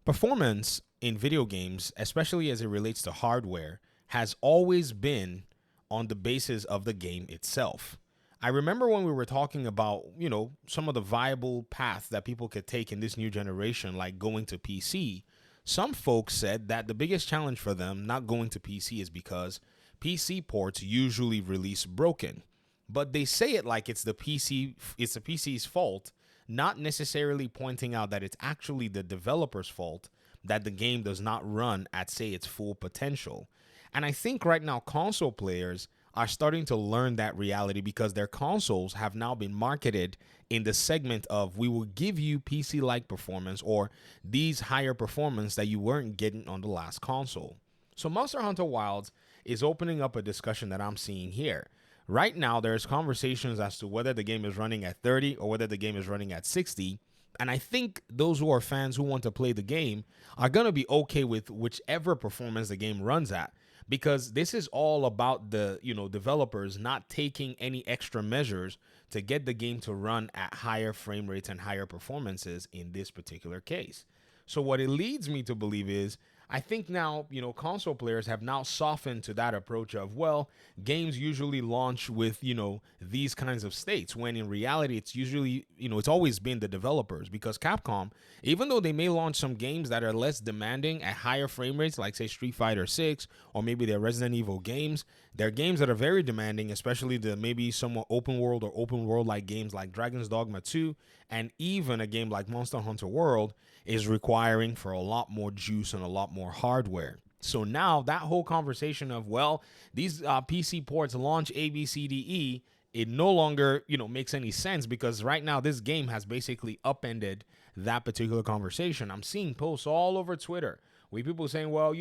Performance in video games, especially as it relates to hardware, has always been on the basis of the game itself. I remember when we were talking about, some of the viable paths that people could take in this new generation, like going to PC. Some folks said that the biggest challenge for them not going to PC is because PC ports usually release broken. But they say it like it's the PC's fault, not necessarily pointing out that it's actually the developer's fault that the game does not run at, say, its full potential. And I think right now console players are starting to learn that reality because their consoles have now been marketed in the segment of we will give you PC like performance or these higher performance that you weren't getting on the last console. So Monster Hunter Wilds is opening up a discussion that I'm seeing here. Right now, there's conversations as to whether the game is running at 30 or whether the game is running at 60. And I think those who are fans who want to play the game are going to be okay with whichever performance the game runs at, because this is all about the, developers not taking any extra measures to get the game to run at higher frame rates and higher performances in this particular case. So what it leads me to believe is I think now, console players have now softened to that approach of, well, games usually launch with, these kinds of states, when in reality, it's usually, it's always been the developers, because Capcom, even though they may launch some games that are less demanding at higher frame rates, like say Street Fighter 6 or maybe their Resident Evil games, they're games that are very demanding, especially the maybe somewhat open world or open world like games like Dragon's Dogma 2, and even a game like Monster Hunter World is requiring for a lot more juice and a lot more hardware. So now that whole conversation of, well, these PC ports launch A, B, C, D, E, it no longer, makes any sense, because right now this game has basically upended that particular conversation. I'm seeing posts all over Twitter with people saying, well,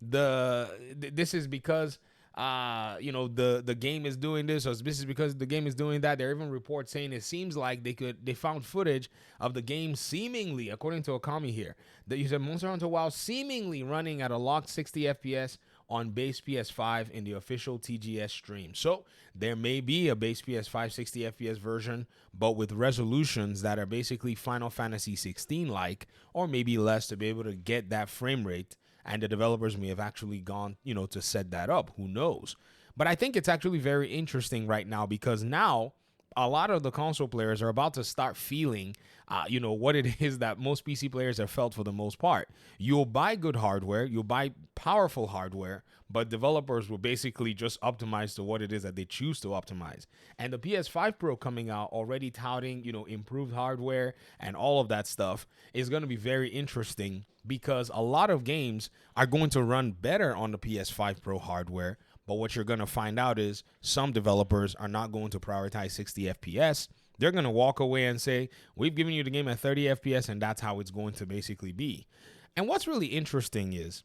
this is because the game is doing this, or this is because the game is doing that. There are even reports saying it seems like they found footage of the game seemingly, according to Okami here, that you said Monster Hunter Wild seemingly running at a locked 60 FPS on base PS5 in the official TGS stream. So there may be a base PS5 60 FPS version, but with resolutions that are basically Final Fantasy 16 like, or maybe less, to be able to get that frame rate. And the developers may have actually gone, to set that up. Who knows? But I think it's actually very interesting right now, because now a lot of the console players are about to start feeling, what it is that most PC players have felt for the most part. You'll buy good hardware, you'll buy powerful hardware, but developers will basically just optimize to what it is that they choose to optimize. And the PS5 Pro coming out already touting, improved hardware and all of that stuff is going to be very interesting, because a lot of games are going to run better on the PS5 Pro hardware. But what you're going to find out is some developers are not going to prioritize 60 FPS. They're going to walk away and say, we've given you the game at 30 FPS, and that's how it's going to basically be. And what's really interesting is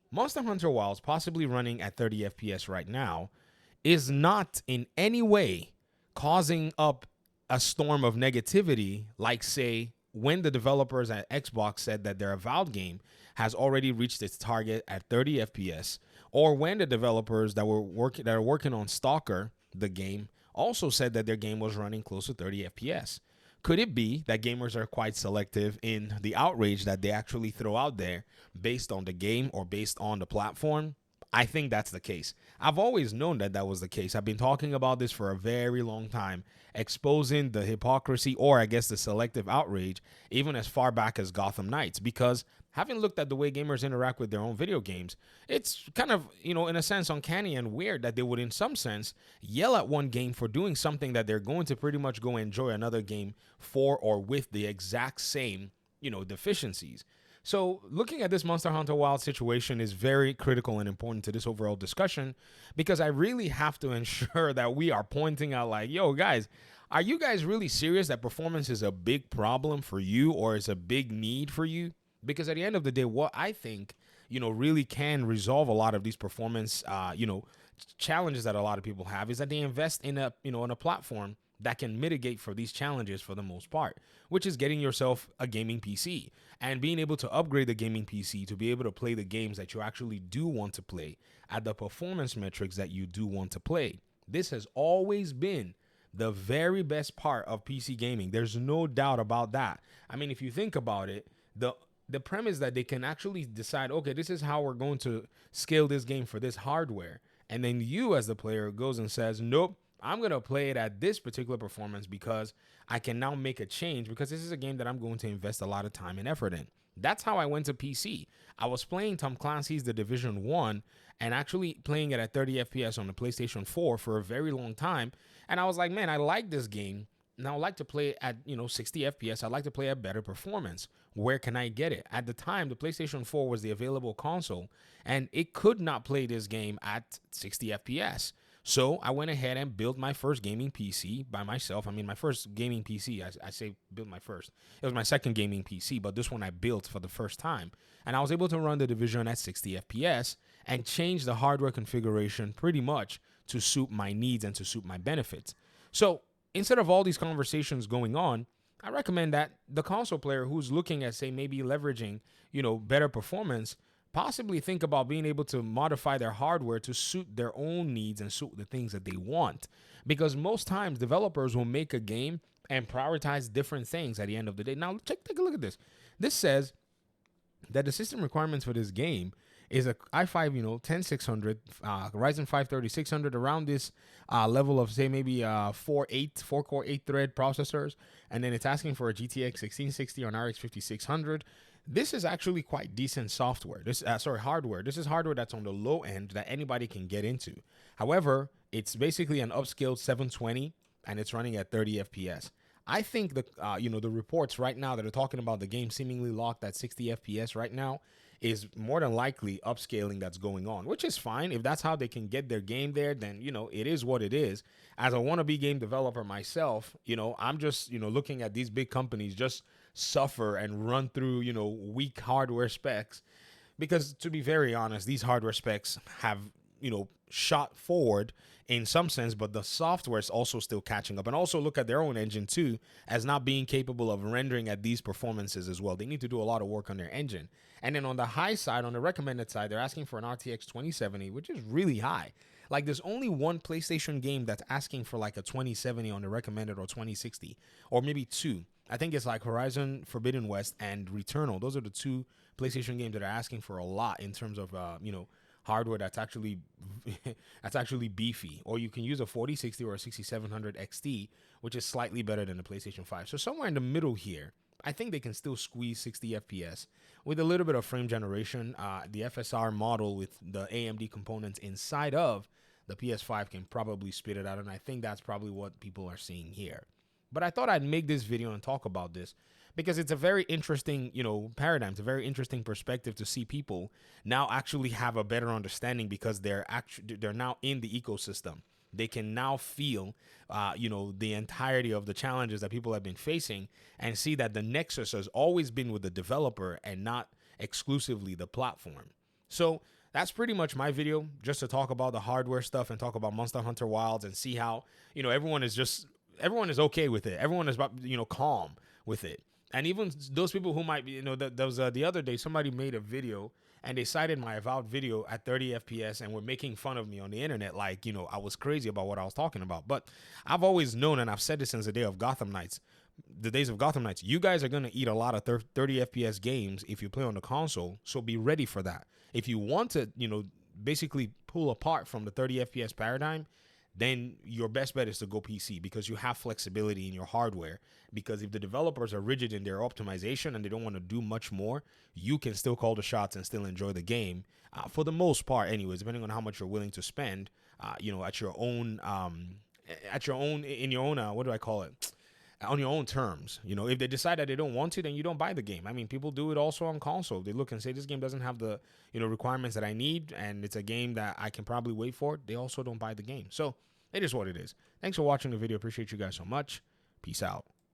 Monster Hunter Wilds possibly running at 30 FPS right now is not in any way causing up a storm of negativity, like, say, when the developers at Xbox said that their Avowed game has already reached its target at 30 FPS, or when the developers that are working on Stalker, the game, also said that their game was running close to 30 FPS. Could it be that gamers are quite selective in the outrage that they actually throw out there based on the game or based on the platform? I think that's the case. I've always known that that was the case. I've been talking about this for a very long time, exposing the hypocrisy, or I guess the selective outrage, even as far back as Gotham Knights, because having looked at the way gamers interact with their own video games, it's kind of, in a sense, uncanny and weird that they would, in some sense, yell at one game for doing something that they're going to pretty much go enjoy another game for or with the exact same, deficiencies. So looking at this Monster Hunter Wild situation is very critical and important to this overall discussion, because I really have to ensure that we are pointing out, like, yo, guys, are you guys really serious that performance is a big problem for you, or is a big need for you? Because at the end of the day, what I think, really can resolve a lot of these performance, challenges that a lot of people have, is that they invest in a platform that can mitigate for these challenges for the most part, which is getting yourself a gaming PC and being able to upgrade the gaming PC to be able to play the games that you actually do want to play at the performance metrics that you do want to play. This has always been the very best part of PC gaming. There's no doubt about that. I mean, if you think about it, the the premise that they can actually decide, okay, this is how we're going to scale this game for this hardware. And then you as the player goes and says, nope, I'm going to play it at this particular performance because I can now make a change because this is a game that I'm going to invest a lot of time and effort in. That's how I went to PC. I was playing Tom Clancy's The Division 1 and actually playing it at 30 FPS on the PlayStation 4 for a very long time. And I was like, man, I like this game. Now I like to play at 60 FPS. I like to play at better performance. Where can I get it? At the time, the PlayStation 4 was the available console, and it could not play this game at 60 FPS. So I went ahead and built my first gaming PC by myself. I mean, my first gaming PC, I say built my first. It was my second gaming PC, but this one I built for the first time. And I was able to run The Division at 60 FPS and change the hardware configuration pretty much to suit my needs and to suit my benefits. So instead of all these conversations going on, I recommend that the console player who's looking at, say, maybe leveraging, better performance, possibly think about being able to modify their hardware to suit their own needs and suit the things that they want. Because most times developers will make a game and prioritize different things at the end of the day. Now, take a look at this. This says that the system requirements for this game is a i5, 10600, Ryzen 5 3600, around this level of, say, maybe 4-core 8-thread processors. And then it's asking for a GTX 1660 or an RX 5600. This is actually quite decent software. Hardware. This is hardware that's on the low end that anybody can get into. However, it's basically an upscaled 720 and it's running at 30 FPS. I think the reports right now that are talking about the game seemingly locked at 60 FPS right now is more than likely upscaling that's going on, which is fine. If that's how they can get their game there, then, it is what it is. As a wannabe game developer myself, I'm just, looking at these big companies just suffer and run through, weak hardware specs. Because to be very honest, these hardware specs have, shot forward in some sense, but the software is also still catching up. And also look at their own engine too, as not being capable of rendering at these performances as well. They need to do a lot of work on their engine. And then on the high side, on the recommended side, they're asking for an RTX 2070, which is really high. Like, there's only one PlayStation game that's asking for like a 2070 on the recommended, or 2060, or maybe two. I think it's like Horizon Forbidden West and Returnal. Those are the two PlayStation games that are asking for a lot in terms of, hardware that's actually beefy. Or you can use a 4060 or a 6700 XT, which is slightly better than the PlayStation 5. So somewhere in the middle here, I think they can still squeeze 60 FPS with a little bit of frame generation. The FSR model with the AMD components inside of the PS5 can probably spit it out, and I think that's probably what people are seeing here. But I thought I'd make this video and talk about this because it's a very interesting, paradigm. It's a very interesting perspective to see people now actually have a better understanding because they're now in the ecosystem. They can now feel, the entirety of the challenges that people have been facing and see that the nexus has always been with the developer and not exclusively the platform. So that's pretty much my video, just to talk about the hardware stuff and talk about Monster Hunter Wilds and see how, everyone is okay with it. Everyone is, calm with it. And even those people who might be, there was the other day, somebody made a video and they cited my Avowed video at 30 FPS and were making fun of me on the internet like, I was crazy about what I was talking about. But I've always known, and I've said this since the days of Gotham Knights, you guys are going to eat a lot of 30 FPS games if you play on the console, so be ready for that. If you want to, basically pull apart from the 30 FPS paradigm, then your best bet is to go PC because you have flexibility in your hardware. Because if the developers are rigid in their optimization and they don't want to do much more, you can still call the shots and still enjoy the game for the most part, anyways, depending on how much you're willing to spend, on your own terms. If they decide that they don't want to, then you don't buy the game. I mean, people do it also on console. They look and say, this game doesn't have the, requirements that I need, and it's a game that I can probably wait for. They also don't buy the game. So it is what it is. Thanks for watching the video. Appreciate you guys so much. Peace out.